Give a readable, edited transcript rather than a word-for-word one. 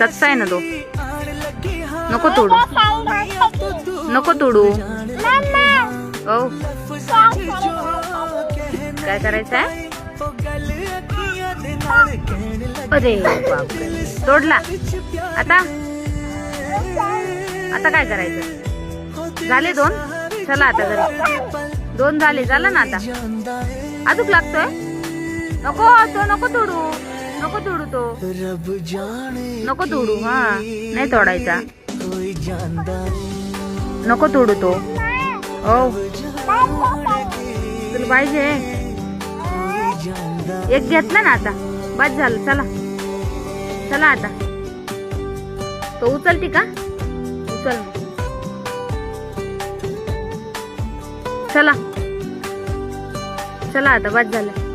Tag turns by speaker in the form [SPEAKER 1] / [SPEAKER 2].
[SPEAKER 1] कच्चा आहे ना तो. नको तोडू, नको तोडू. हो, काय करायचं आहे? अरे बापरे, तोडला. आता आता काय करायचं? झाले 2. चला आता घरी. 2 झाले, झालं ना आता. अजून लागतोय. नको तो, नको तोडू, नको तोडू तो, नको तोडू. हा, नाही तोडायचा. नको तोडू तो. हो, तुला पाहिजे. एक घेतला ना आता, बस झालं. चला चला आता. तो उचलती का? उचल. चला चला आता, बस झालं.